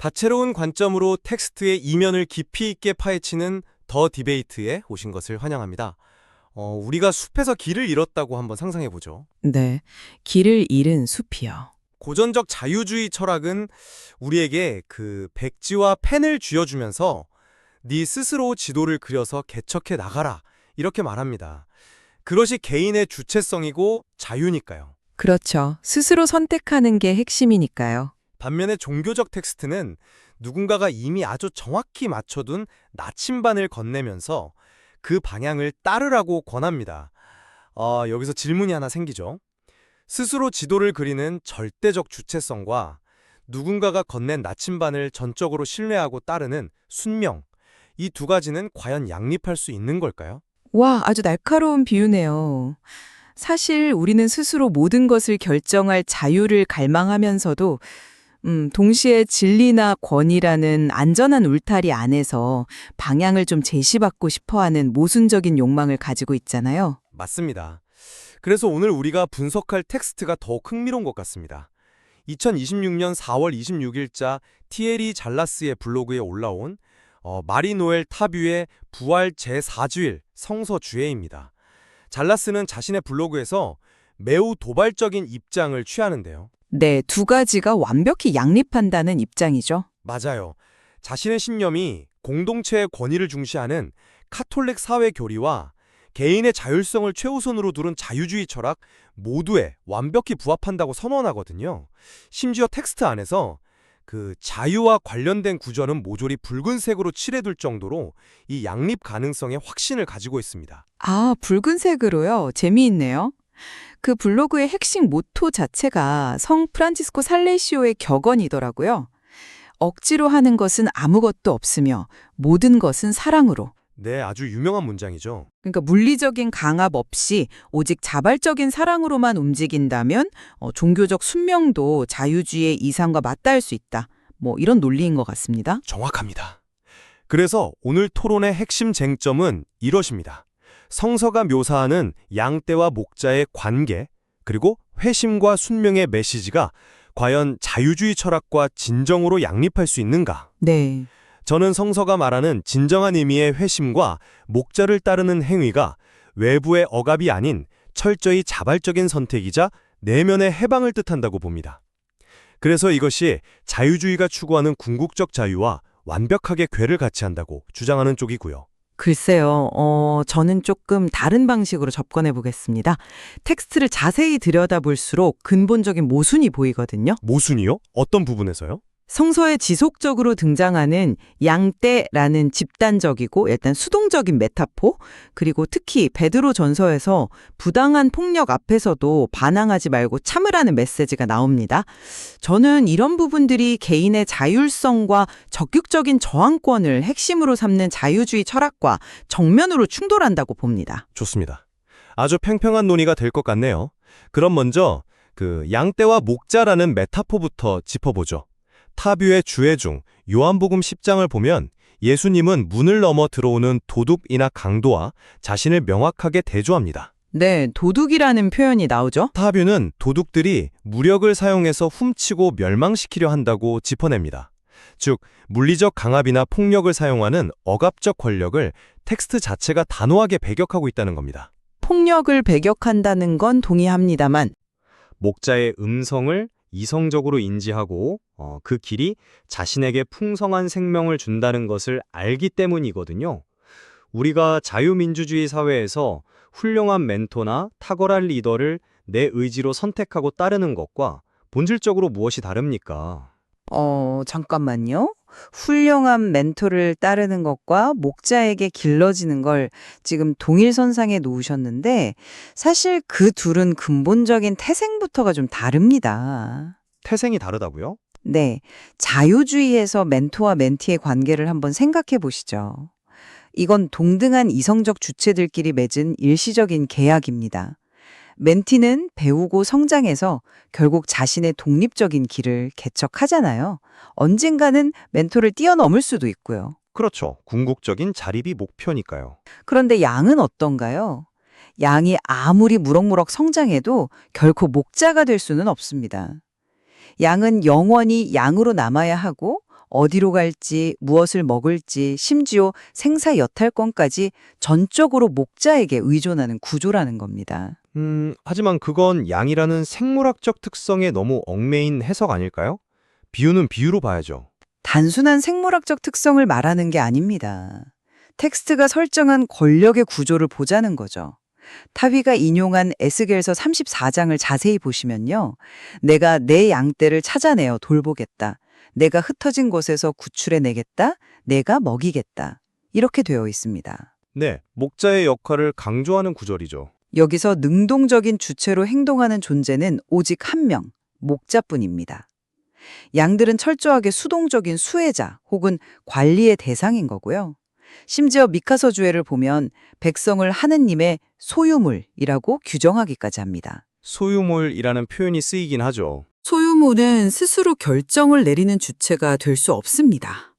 다채로운 관점으로 텍스트의 이면을 깊이 있게 파헤치는 더 디베이트에 오신 것을 환영합니다. 우리가 숲에서 길을 잃었다고 한번 상상해보죠. 네, 길을 잃은 숲이요. 고전적 자유주의 철학은 우리에게 그 백지와 펜을 쥐어주면서 네 스스로 지도를 그려서 개척해 나가라 이렇게 말합니다. 그것이 개인의 주체성이고 자유니까요. 그렇죠. 스스로 선택하는 게 핵심이니까요. 반면에 종교적 텍스트는 누군가가 이미 아주 정확히 맞춰둔 나침반을 건네면서 그 방향을 따르라고 권합니다. 여기서 질문이 하나 생기죠. 스스로 지도를 그리는 절대적 주체성과 누군가가 건넨 나침반을 전적으로 신뢰하고 따르는 순명, 이 두 가지는 과연 양립할 수 있는 걸까요? 와, 아주 날카로운 비유네요. 사실 우리는 스스로 모든 것을 결정할 자유를 갈망하면서도 동시에 진리나 권위라는 안전한 울타리 안에서 방향을 좀 제시받고 싶어하는 모순적인 욕망을 가지고 있잖아요. 맞습니다. 그래서 오늘 우리가 분석할 텍스트가 더욱 흥미로운 것 같습니다. 2026년 4월 26일자 티에리 잘라스의 블로그에 올라온 마리 노엘 타뷰의 부활 제4주일 성서 주해입니다. 잘라스는 자신의 블로그에서 매우 도발적인 입장을 취하는데요. 네, 두 가지가 완벽히 양립한다는 입장이죠. 맞아요. 자신의 신념이 공동체의 권위를 중시하는 카톨릭 사회 교리와 개인의 자율성을 최우선으로 두른 자유주의 철학 모두에 완벽히 부합한다고 선언하거든요. 심지어 텍스트 안에서 그 자유와 관련된 구절은 모조리 붉은색으로 칠해둘 정도로 이 양립 가능성에 확신을 가지고 있습니다. 아, 붉은색으로요? 재미있네요. 그 블로그의 핵심 모토 자체가 성 프란치스코 살레시오의 격언이더라고요. 억지로 하는 것은 아무것도 없으며 모든 것은 사랑으로. 네, 아주 유명한 문장이죠. 그러니까 물리적인 강압 없이 오직 자발적인 사랑으로만 움직인다면 종교적 순명도 자유주의의 이상과 맞닿을 수 있다. 뭐 이런 논리인 것 같습니다. 정확합니다. 그래서 오늘 토론의 핵심 쟁점은 이것입니다. 성서가 묘사하는 양떼와 목자의 관계, 그리고 회심과 순명의 메시지가 과연 자유주의 철학과 진정으로 양립할 수 있는가? 네. 저는 성서가 말하는 진정한 의미의 회심과 목자를 따르는 행위가 외부의 억압이 아닌 철저히 자발적인 선택이자 내면의 해방을 뜻한다고 봅니다. 그래서 이것이 자유주의가 추구하는 궁극적 자유와 완벽하게 궤를 같이 한다고 주장하는 쪽이고요. 글쎄요, 저는 조금 다른 방식으로 접근해 보겠습니다. 텍스트를 자세히 들여다볼수록 근본적인 모순이 보이거든요. 모순이요? 어떤 부분에서요? 성서에 지속적으로 등장하는 양떼라는 집단적이고 일단 수동적인 메타포, 그리고 특히 베드로 전서에서 부당한 폭력 앞에서도 반항하지 말고 참으라는 메시지가 나옵니다. 저는 이런 부분들이 개인의 자율성과 적극적인 저항권을 핵심으로 삼는 자유주의 철학과 정면으로 충돌한다고 봅니다. 좋습니다. 아주 팽팽한 논의가 될 것 같네요. 그럼 먼저 그 양떼와 목자라는 메타포부터 짚어보죠. 타뷰의 주해 중 요한복음 10장을 보면 예수님은 문을 넘어 들어오는 도둑이나 강도와 자신을 명확하게 대조합니다. 네, 도둑이라는 표현이 나오죠. 타뷰는 도둑들이 무력을 사용해서 훔치고 멸망시키려 한다고 짚어냅니다. 즉, 물리적 강압이나 폭력을 사용하는 억압적 권력을 텍스트 자체가 단호하게 배격하고 있다는 겁니다. 폭력을 배격한다는 건 동의합니다만 목자의 음성을 이성적으로 인지하고 그 길이 자신에게 풍성한 생명을 준다는 것을 알기 때문이거든요. 우리가 자유민주주의 사회에서 훌륭한 멘토나 탁월한 리더를 내 의지로 선택하고 따르는 것과 본질적으로 무엇이 다릅니까? 잠깐만요. 훌륭한 멘토를 따르는 것과 목자에게 길러지는 걸 지금 동일선상에 놓으셨는데 사실 그 둘은 근본적인 태생부터가 좀 다릅니다. 태생이 다르다고요? 네, 자유주의에서 멘토와 멘티의 관계를 한번 생각해 보시죠. 이건 동등한 이성적 주체들끼리 맺은 일시적인 계약입니다. 멘티는 배우고 성장해서 결국 자신의 독립적인 길을 개척하잖아요. 언젠가는 멘토를 뛰어넘을 수도 있고요. 그렇죠. 궁극적인 자립이 목표니까요. 그런데 양은 어떤가요? 양이 아무리 무럭무럭 성장해도 결코 목자가 될 수는 없습니다. 양은 영원히 양으로 남아야 하고 어디로 갈지, 무엇을 먹을지, 심지어 생사 여탈권까지 전적으로 목자에게 의존하는 구조라는 겁니다. 하지만 그건 양이라는 생물학적 특성에 너무 얽매인 해석 아닐까요? 비유는 비유로 봐야죠. 단순한 생물학적 특성을 말하는 게 아닙니다. 텍스트가 설정한 권력의 구조를 보자는 거죠. 타위가 인용한 에스겔서 34장을 자세히 보시면요. 내가 내 양떼를 찾아내어 돌보겠다. 내가 흩어진 곳에서 구출해내겠다. 내가 먹이겠다. 이렇게 되어 있습니다. 네, 목자의 역할을 강조하는 구절이죠. 여기서 능동적인 주체로 행동하는 존재는 오직 한 명, 목자뿐입니다. 양들은 철저하게 수동적인 수혜자 혹은 관리의 대상인 거고요. 심지어 미카서 주에를 보면 백성을 하느님의 소유물이라고 규정하기까지 합니다. 소유물이라는 표현이 쓰이긴 하죠. 소유물은 스스로 결정을 내리는 주체가 될 수 없습니다.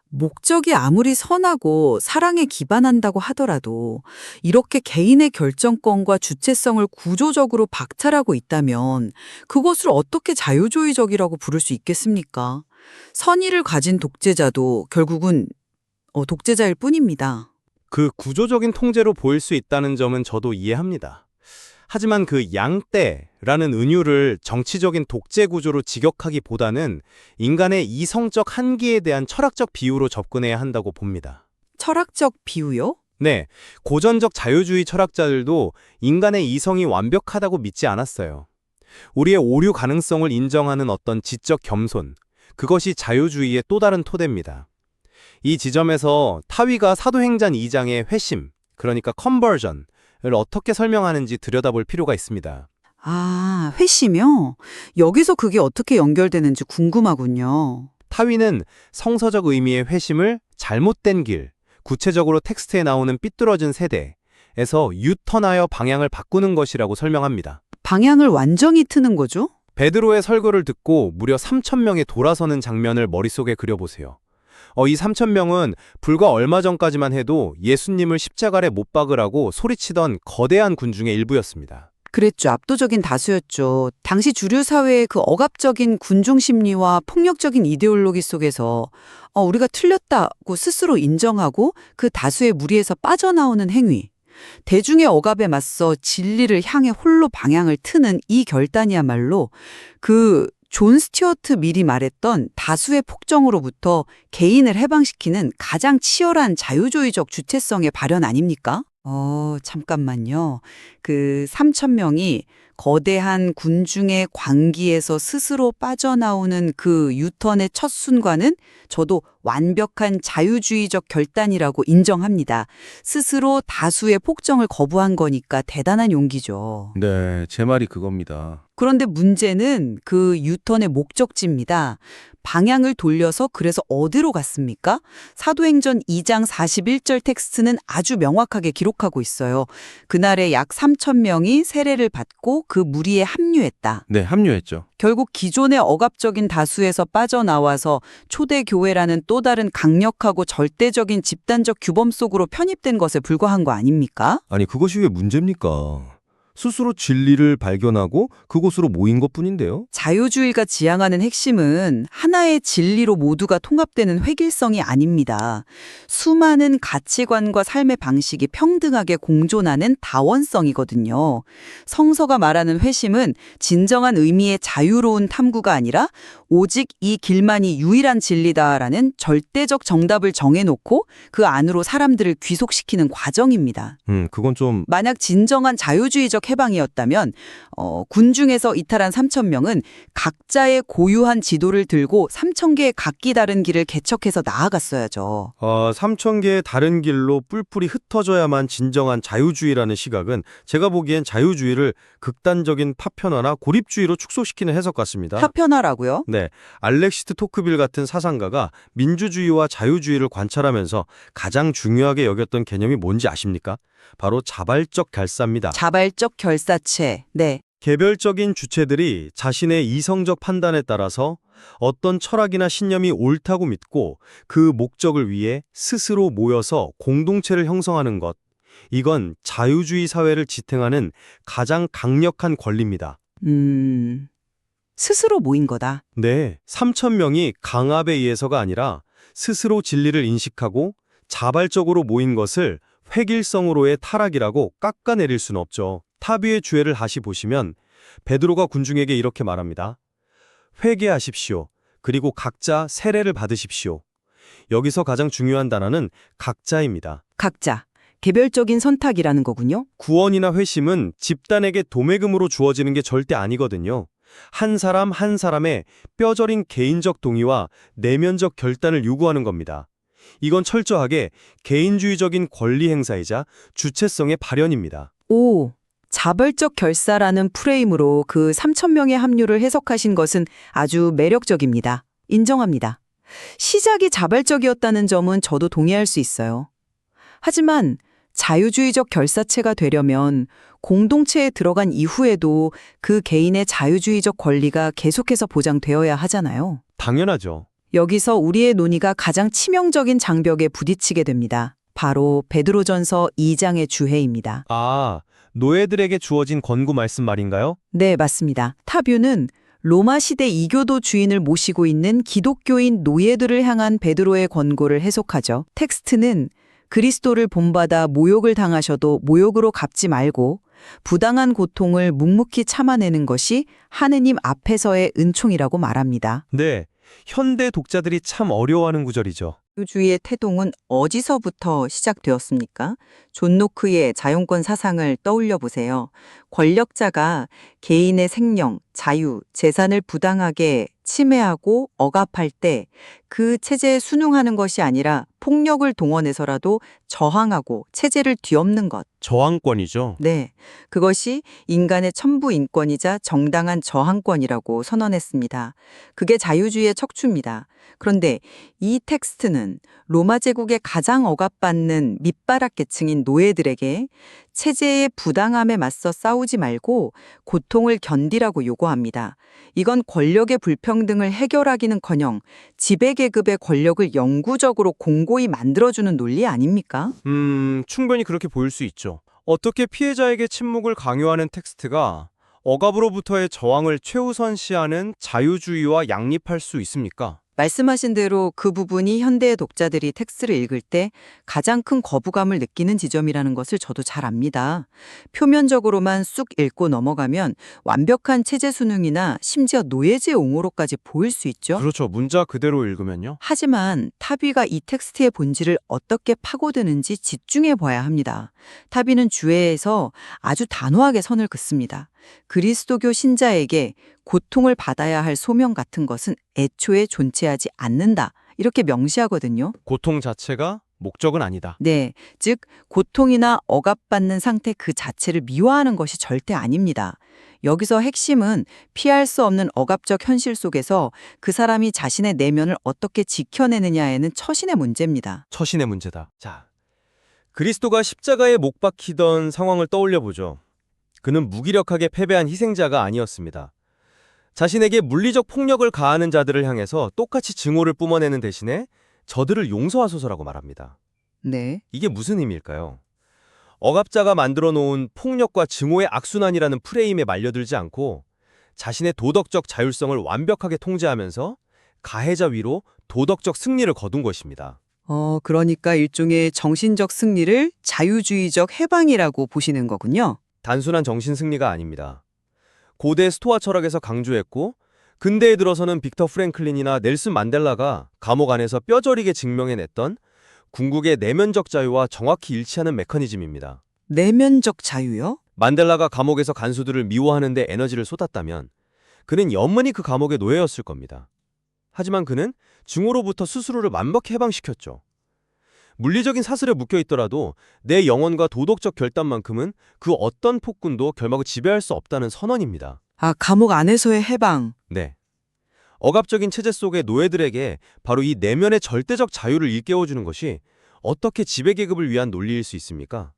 목적이 아무리 선하고 사랑에 기반한다고 하더라도 이렇게 개인의 결정권과 주체성을 구조적으로 박탈하고 있다면 그것을 어떻게 자유주의적이라고 부를 수 있겠습니까? 선의를 가진 독재자도 결국은 독재자일 뿐입니다. 그 구조적인 통제로 보일 수 있다는 점은 저도 이해합니다. 하지만 그 양떼라는 은유를 정치적인 독재 구조로 직역하기보다는 인간의 이성적 한계에 대한 철학적 비유로 접근해야 한다고 봅니다. 철학적 비유요? 네, 고전적 자유주의 철학자들도 인간의 이성이 완벽하다고 믿지 않았어요. 우리의 오류 가능성을 인정하는 어떤 지적 겸손, 그것이 자유주의의 또 다른 토대입니다. 이 지점에서 타위가 사도행전 2장의 회심, 그러니까 컨버전을 어떻게 설명하는지 들여다볼 필요가 있습니다. 아, 회심이요? 여기서 그게 어떻게 연결되는지 궁금하군요. 타위는 성서적 의미의 회심을 잘못된 길, 구체적으로 텍스트에 나오는 삐뚤어진 세대에서 유턴하여 방향을 바꾸는 것이라고 설명합니다. 방향을 완전히 트는 거죠? 베드로의 설교를 듣고 무려 3,000명이 돌아서는 장면을 머릿속에 그려보세요. 이 3,000명은 불과 얼마 전까지만 해도 예수님을 십자가에 못 박으라고 소리치던 거대한 군중의 일부였습니다. 그랬죠. 압도적인 다수였죠. 당시 주류 사회의 그 억압적인 군중 심리와 폭력적인 이데올로기 속에서 우리가 틀렸다고 스스로 인정하고 그 다수의 무리에서 빠져나오는 행위. 대중의 억압에 맞서 진리를 향해 홀로 방향을 트는 이 결단이야말로 그 존 스튜어트 밀이 말했던 다수의 폭정으로부터 개인을 해방시키는 가장 치열한 자유주의적 주체성의 발현 아닙니까? 잠깐만요. 그 3,000명이 거대한 군중의 광기에서 스스로 빠져나오는 그 유턴의 첫 순간은 저도 완벽한 자유주의적 결단이라고 인정합니다. 스스로 다수의 폭정을 거부한 거니까 대단한 용기죠. 네, 제 말이 그겁니다. 그런데 문제는 그 유턴의 목적지입니다. 방향을 돌려서 그래서 어디로 갔습니까? 사도행전 2장 41절 텍스트는 아주 명확하게 기록하고 있어요. 그날에 약 3,000명이 세례를 받고 그 무리에 합류했다. 네, 합류했죠. 결국 기존의 억압적인 다수에서 빠져나와서 초대교회라는 또 다른 강력하고 절대적인 집단적 규범 속으로 편입된 것에 불과한 거 아닙니까? 아니, 그것이 왜 문제입니까? 스스로 진리를 발견하고 그곳으로 모인 것뿐인데요. 자유주의가 지향하는 핵심은 하나의 진리로 모두가 통합되는 획일성이 아닙니다. 수많은 가치관과 삶의 방식이 평등하게 공존하는 다원성이거든요. 성서가 말하는 회심은 진정한 의미의 자유로운 탐구가 아니라 오직 이 길만이 유일한 진리다라는 절대적 정답을 정해놓고 그 안으로 사람들을 귀속시키는 과정입니다. 그건 좀 만약 진정한 자유주의적 해방이었다면 군중에서 이탈한 3,000명은 각자의 고유한 지도를 들고 3,000개의 각기 다른 길을 개척해서 나아갔어야죠. 3,000개의 다른 길로 뿔뿔이 흩어져야만 진정한 자유주의라는 시각은 제가 보기엔 자유주의를 극단적인 파편화나 고립주의로 축소시키는 해석 같습니다. 파편화라고요? 네, 알렉시트 토크빌 같은 사상가가 민주주의와 자유주의를 관찰하면서 가장 중요하게 여겼던 개념이 뭔지 아십니까? 바로 자발적 결사입니다. 자발적 결사체. 네. 개별적인 주체들이 자신의 이성적 판단에 따라서 어떤 철학이나 신념이 옳다고 믿고 그 목적을 위해 스스로 모여서 공동체를 형성하는 것. 이건 자유주의 사회를 지탱하는 가장 강력한 권리입니다. 스스로 모인 거다. 네, 3천 명이 강압에 의해서가 아니라 스스로 진리를 인식하고 자발적으로 모인 것을 획일성으로의 타락이라고 깎아내릴 수는 없죠. 타비의 주해를 다시 보시면 베드로가 군중에게 이렇게 말합니다. 회개하십시오. 그리고 각자 세례를 받으십시오. 여기서 가장 중요한 단어는 각자입니다. 각자. 개별적인 선택이라는 거군요. 구원이나 회심은 집단에게 도매금으로 주어지는 게 절대 아니거든요. 한 사람 한 사람의 뼈저린 개인적 동의와 내면적 결단을 요구하는 겁니다. 이건 철저하게 개인주의적인 권리 행사이자 주체성의 발현입니다. 오, 자발적 결사라는 프레임으로 그 3천 명의 합류를 해석하신 것은 아주 매력적입니다. 인정합니다. 시작이 자발적이었다는 점은 저도 동의할 수 있어요. 하지만 자유주의적 결사체가 되려면 공동체에 들어간 이후에도 그 개인의 자유주의적 권리가 계속해서 보장되어야 하잖아요. 당연하죠. 여기서 우리의 논의가 가장 치명적인 장벽에 부딪히게 됩니다. 바로 베드로전서 2장의 주해입니다. 아, 노예들에게 주어진 권고 말씀 말인가요? 네, 맞습니다. 타뷰는 로마 시대 이교도 주인을 모시고 있는 기독교인 노예들을 향한 베드로의 권고를 해석하죠. 텍스트는 그리스도를 본받아 모욕을 당하셔도 모욕으로 갚지 말고 부당한 고통을 묵묵히 참아내는 것이 하느님 앞에서의 은총이라고 말합니다. 네, 현대 독자들이 참 어려워하는 구절이죠. 자유주의의 태동은 어디서부터 시작되었습니까? 존 노크의 자용권 사상을 떠올려 보세요. 권력자가 개인의 생명, 자유, 재산을 부당하게 침해하고 억압할 때 그 체제에 순응하는 것이 아니라 폭력을 동원해서라도 저항하고 체제를 뒤엎는 것. 저항권이죠. 네, 그것이 인간의 천부 인권이자 정당한 저항권이라고 선언했습니다. 그게 자유주의의 척추입니다. 그런데 이 텍스트는 로마 제국의 가장 억압받는 밑바닥 계층인 노예들에게 체제의 부당함에 맞서 싸우지 말고 고통을 견디라고 요구합니다. 이건 권력의 불평등을 해결하기는커녕 지배계급의 권력을 영구적으로 공고히 만들어주는 논리 아닙니까? 충분히 그렇게 보일 수 있죠. 어떻게 피해자에게 침묵을 강요하는 텍스트가 억압으로부터의 저항을 최우선시하는 자유주의와 양립할 수 있습니까? 말씀하신 대로 그 부분이 현대의 독자들이 텍스트를 읽을 때 가장 큰 거부감을 느끼는 지점이라는 것을 저도 잘 압니다. 표면적으로만 쑥 읽고 넘어가면 완벽한 체제 순응이나 심지어 노예제 옹호로까지 보일 수 있죠. 그렇죠. 문자 그대로 읽으면요. 하지만 타비가 이 텍스트의 본질을 어떻게 파고드는지 집중해 봐야 합니다. 타비는 주해에서 아주 단호하게 선을 긋습니다. 그리스도교 신자에게 고통을 받아야 할 소명 같은 것은 애초에 존재하지 않는다. 이렇게 명시하거든요. 고통 자체가 목적은 아니다. 네, 즉 고통이나 억압받는 상태 그 자체를 미화하는 것이 절대 아닙니다. 여기서 핵심은 피할 수 없는 억압적 현실 속에서 그 사람이 자신의 내면을 어떻게 지켜내느냐에는 처신의 문제입니다. 처신의 문제다. 자, 그리스도가 십자가에 못 박히던 상황을 떠올려 보죠. 그는 무기력하게 패배한 희생자가 아니었습니다. 자신에게 물리적 폭력을 가하는 자들을 향해서 똑같이 증오를 뿜어내는 대신에 저들을 용서하소서라고 말합니다. 네. 이게 무슨 의미일까요? 억압자가 만들어 놓은 폭력과 증오의 악순환이라는 프레임에 말려들지 않고 자신의 도덕적 자율성을 완벽하게 통제하면서 가해자 위로 도덕적 승리를 거둔 것입니다. 그러니까 일종의 정신적 승리를 자유주의적 해방이라고 보시는 거군요. 단순한 정신 승리가 아닙니다. 고대 스토아 철학에서 강조했고 근대에 들어서는 빅터 프랭클린이나 넬슨 만델라가 감옥 안에서 뼈저리게 증명해냈던 궁극의 내면적 자유와 정확히 일치하는 메커니즘입니다. 내면적 자유요? 만델라가 감옥에서 간수들을 미워하는 데 에너지를 쏟았다면 그는 영원히 그 감옥의 노예였을 겁니다. 하지만 그는 증오로부터 스스로를 완벽히 해방시켰죠. 물리적인 사슬에 묶여있더라도 내 영혼과 도덕적 결단만큼은 그 어떤 폭군도 결막을 지배할 수 없다는 선언입니다. 아, 감옥 안에서의 해방. 네. 억압적인 체제 속의 노예들에게 바로 이 내면의 절대적 자유를 일깨워주는 것이 어떻게 지배계급을 위한 논리일 수 있습니까?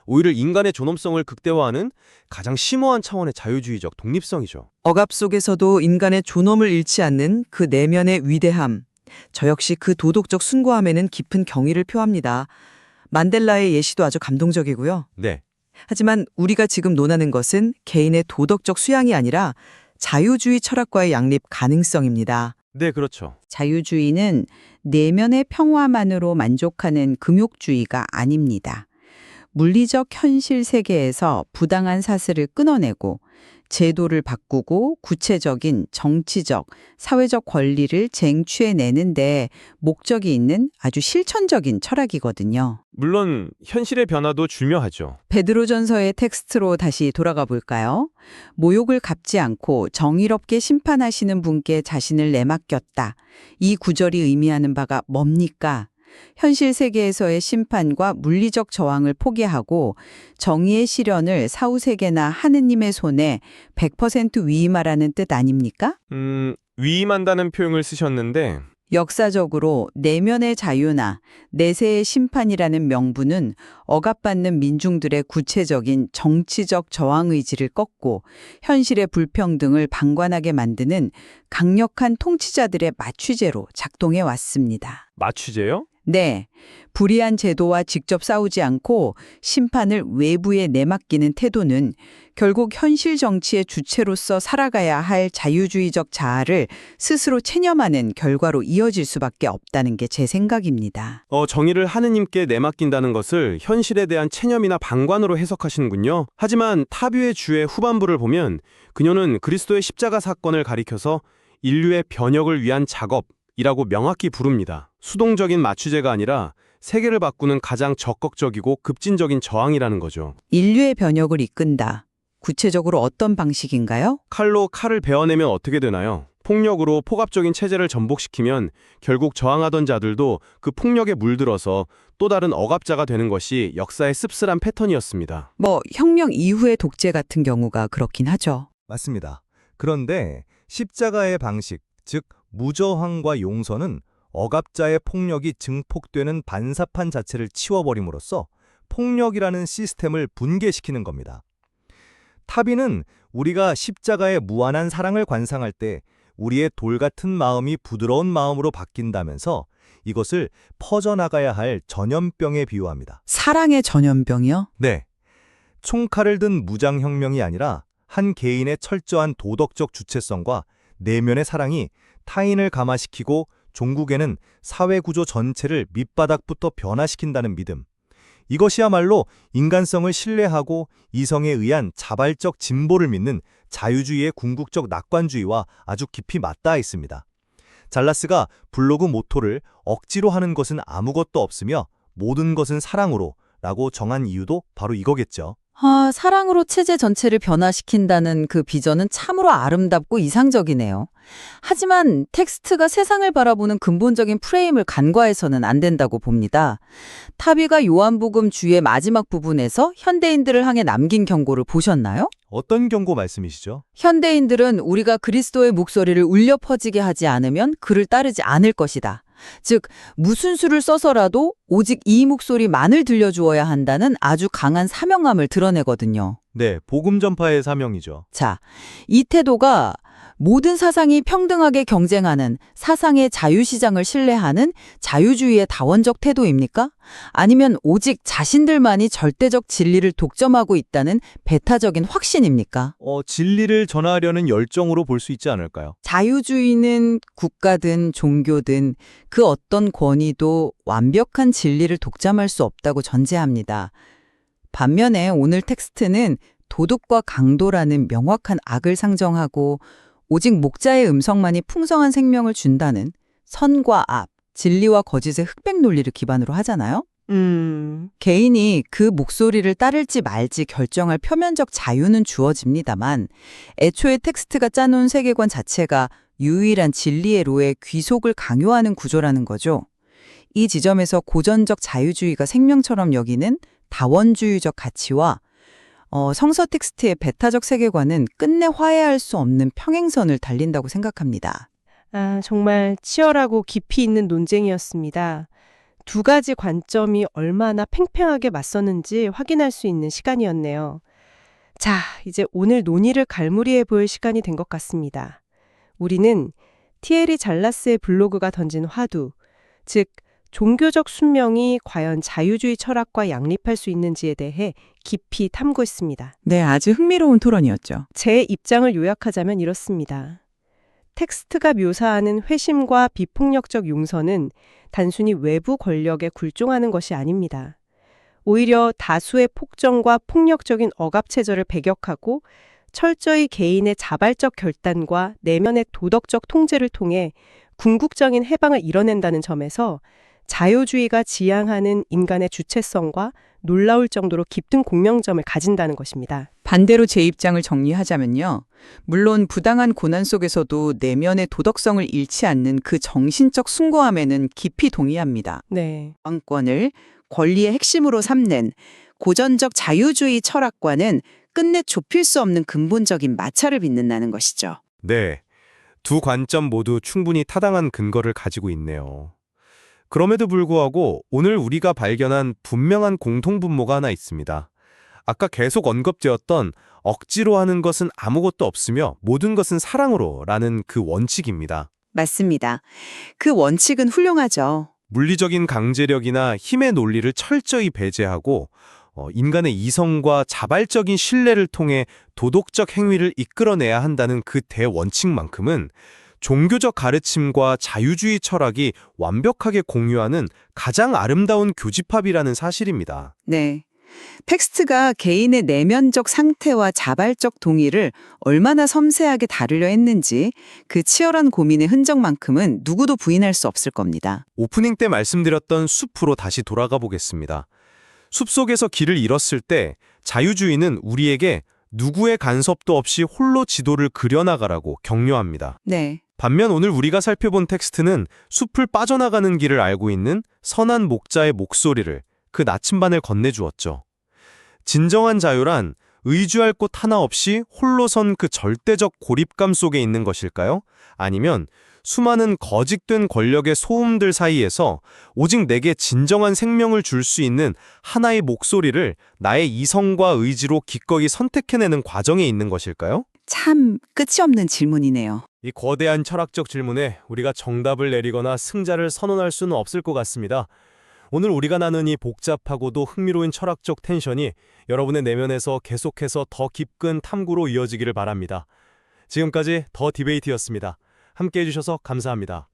오히려 인간의 존엄성을 극대화하는 가장 심오한 차원의 자유주의적 독립성이죠. 억압 속에서도 인간의 존엄을 잃지 않는 그 내면의 위대함. 저 역시 그 도덕적 숭고함에는 깊은 경의를 표합니다. 만델라의 예시도 아주 감동적이고요. 네. 하지만 우리가 지금 논하는 것은 개인의 도덕적 수양이 아니라 자유주의 철학과의 양립 가능성입니다. 네, 그렇죠. 자유주의는 내면의 평화만으로 만족하는 금욕주의가 아닙니다. 물리적 현실 세계에서 부당한 사슬을 끊어내고 제도를 바꾸고 구체적인 정치적, 사회적 권리를 쟁취해내는데 목적이 있는 아주 실천적인 철학이거든요. 물론 현실의 변화도 중요하죠. 베드로전서의 텍스트로 다시 돌아가 볼까요? 모욕을 갚지 않고 정의롭게 심판하시는 분께 자신을 내맡겼다. 이 구절이 의미하는 바가 뭡니까? 현실 세계에서의 심판과 물리적 저항을 포기하고 정의의 실현을 사후세계나 하느님의 손에 100% 위임하라는 뜻 아닙니까? 위임한다는 표현을 쓰셨는데 역사적으로 내면의 자유나 내세의 심판이라는 명분은 억압받는 민중들의 구체적인 정치적 저항 의지를 꺾고 현실의 불평등을 방관하게 만드는 강력한 통치자들의 마취제로 작동해 왔습니다. 마취제요? 네, 불의한 제도와 직접 싸우지 않고 심판을 외부에 내맡기는 태도는 결국 현실 정치의 주체로서 살아가야 할 자유주의적 자아를 스스로 체념하는 결과로 이어질 수밖에 없다는 게 제 생각입니다. 정의를 하느님께 내맡긴다는 것을 현실에 대한 체념이나 방관으로 해석하시는군요. 하지만 타뷰의 주의 후반부를 보면 그녀는 그리스도의 십자가 사건을 가리켜서 인류의 변혁을 위한 작업이라고 명확히 부릅니다. 수동적인 마취제가 아니라 세계를 바꾸는 가장 적극적이고 급진적인 저항이라는 거죠. 인류의 변혁을 이끈다. 구체적으로 어떤 방식인가요? 칼로 칼을 베어내면 어떻게 되나요? 폭력으로 폭압적인 체제를 전복시키면 결국 저항하던 자들도 그 폭력에 물들어서 또 다른 억압자가 되는 것이 역사의 씁쓸한 패턴이었습니다. 혁명 이후의 독재 같은 경우가 그렇긴 하죠. 맞습니다. 그런데 십자가의 방식, 즉 무저항과 용서는 억압자의 폭력이 증폭되는 반사판 자체를 치워버림으로써 폭력이라는 시스템을 붕괴시키는 겁니다. 타비는 우리가 십자가의 무한한 사랑을 관상할 때 우리의 돌 같은 마음이 부드러운 마음으로 바뀐다면서 이것을 퍼져나가야 할 전염병에 비유합니다. 사랑의 전염병이요? 네, 총칼을 든 무장혁명이 아니라 한 개인의 철저한 도덕적 주체성과 내면의 사랑이 타인을 감화시키고 종국에는 사회구조 전체를 밑바닥부터 변화시킨다는 믿음. 이것이야말로 인간성을 신뢰하고 이성에 의한 자발적 진보를 믿는 자유주의의 궁극적 낙관주의와 아주 깊이 맞닿아 있습니다. 잘라스가 블로그 모토를 억지로 하는 것은 아무것도 없으며 모든 것은 사랑으로 라고 정한 이유도 바로 이거겠죠. 사랑으로 체제 전체를 변화시킨다는 그 비전은 참으로 아름답고 이상적이네요. 하지만 텍스트가 세상을 바라보는 근본적인 프레임을 간과해서는 안 된다고 봅니다. 타비가 요한복음 주의 마지막 부분에서 현대인들을 향해 남긴 경고를 보셨나요? 어떤 경고 말씀이시죠? 현대인들은 우리가 그리스도의 목소리를 울려 퍼지게 하지 않으면 그를 따르지 않을 것이다. 즉 무슨 수를 써서라도 오직 이 목소리만을 들려주어야 한다는 아주 강한 사명감을 드러내거든요. 네, 복음 전파의 사명이죠. 자, 이 태도가 모든 사상이 평등하게 경쟁하는 사상의 자유시장을 신뢰하는 자유주의의 다원적 태도입니까? 아니면 오직 자신들만이 절대적 진리를 독점하고 있다는 배타적인 확신입니까? 진리를 전하려는 열정으로 볼 수 있지 않을까요? 자유주의는 국가든 종교든 그 어떤 권위도 완벽한 진리를 독점할 수 없다고 전제합니다. 반면에 오늘 텍스트는 도덕과 강도라는 명확한 악을 상정하고 오직 목자의 음성만이 풍성한 생명을 준다는 선과 악, 진리와 거짓의 흑백 논리를 기반으로 하잖아요. 개인이 그 목소리를 따를지 말지 결정할 표면적 자유는 주어집니다만 애초에 텍스트가 짜놓은 세계관 자체가 유일한 진리의 로에 귀속을 강요하는 구조라는 거죠. 이 지점에서 고전적 자유주의가 생명처럼 여기는 다원주의적 가치와 성서 텍스트의 배타적 세계관은 끝내 화해할 수 없는 평행선을 달린다고 생각합니다. 정말 치열하고 깊이 있는 논쟁이었습니다. 두 가지 관점이 얼마나 팽팽하게 맞섰는지 확인할 수 있는 시간이었네요. 자, 이제 오늘 논의를 갈무리해 볼 시간이 된 것 같습니다. 우리는 티에리 잘라스의 블로그가 던진 화두, 즉 종교적 순명이 과연 자유주의 철학과 양립할 수 있는지에 대해 깊이 탐구했습니다. 네, 아주 흥미로운 토론이었죠. 제 입장을 요약하자면 이렇습니다. 텍스트가 묘사하는 회심과 비폭력적 용서는 단순히 외부 권력에 굴종하는 것이 아닙니다. 오히려 다수의 폭정과 폭력적인 억압체제를 배격하고 철저히 개인의 자발적 결단과 내면의 도덕적 통제를 통해 궁극적인 해방을 이뤄낸다는 점에서 자유주의가 지향하는 인간의 주체성과 놀라울 정도로 깊은 공명점을 가진다는 것입니다. 반대로 제 입장을 정리하자면요. 물론 부당한 고난 속에서도 내면의 도덕성을 잃지 않는 그 정신적 숭고함에는 깊이 동의합니다. 네. 왕권을 권리의 핵심으로 삼는 고전적 자유주의 철학과는 끝내 좁힐 수 없는 근본적인 마찰을 빚는다는 것이죠. 네, 두 관점 모두 충분히 타당한 근거를 가지고 있네요. 그럼에도 불구하고 오늘 우리가 발견한 분명한 공통분모가 하나 있습니다. 아까 계속 언급되었던 억지로 하는 것은 아무것도 없으며 모든 것은 사랑으로 라는 그 원칙입니다. 맞습니다. 그 원칙은 훌륭하죠. 물리적인 강제력이나 힘의 논리를 철저히 배제하고 인간의 이성과 자발적인 신뢰를 통해 도덕적 행위를 이끌어내야 한다는 그 대원칙만큼은 종교적 가르침과 자유주의 철학이 완벽하게 공유하는 가장 아름다운 교집합이라는 사실입니다. 네. 텍스트가 개인의 내면적 상태와 자발적 동의를 얼마나 섬세하게 다루려 했는지 그 치열한 고민의 흔적만큼은 누구도 부인할 수 없을 겁니다. 오프닝 때 말씀드렸던 숲으로 다시 돌아가 보겠습니다. 숲속에서 길을 잃었을 때 자유주의는 우리에게 누구의 간섭도 없이 홀로 지도를 그려나가라고 격려합니다. 네. 반면 오늘 우리가 살펴본 텍스트는 숲을 빠져나가는 길을 알고 있는 선한 목자의 목소리를, 그 나침반을 건네주었죠. 진정한 자유란 의주할 곳 하나 없이 홀로 선 그 절대적 고립감 속에 있는 것일까요? 아니면 수많은 거짓된 권력의 소음들 사이에서 오직 내게 진정한 생명을 줄 수 있는 하나의 목소리를 나의 이성과 의지로 기꺼이 선택해내는 과정에 있는 것일까요? 참 끝이 없는 질문이네요. 이 거대한 철학적 질문에 우리가 정답을 내리거나 승자를 선언할 수는 없을 것 같습니다. 오늘 우리가 나눈 이 복잡하고도 흥미로운 철학적 텐션이 여러분의 내면에서 계속해서 더 깊은 탐구로 이어지기를 바랍니다. 지금까지 더 디베이트였습니다. 함께해 주셔서 감사합니다.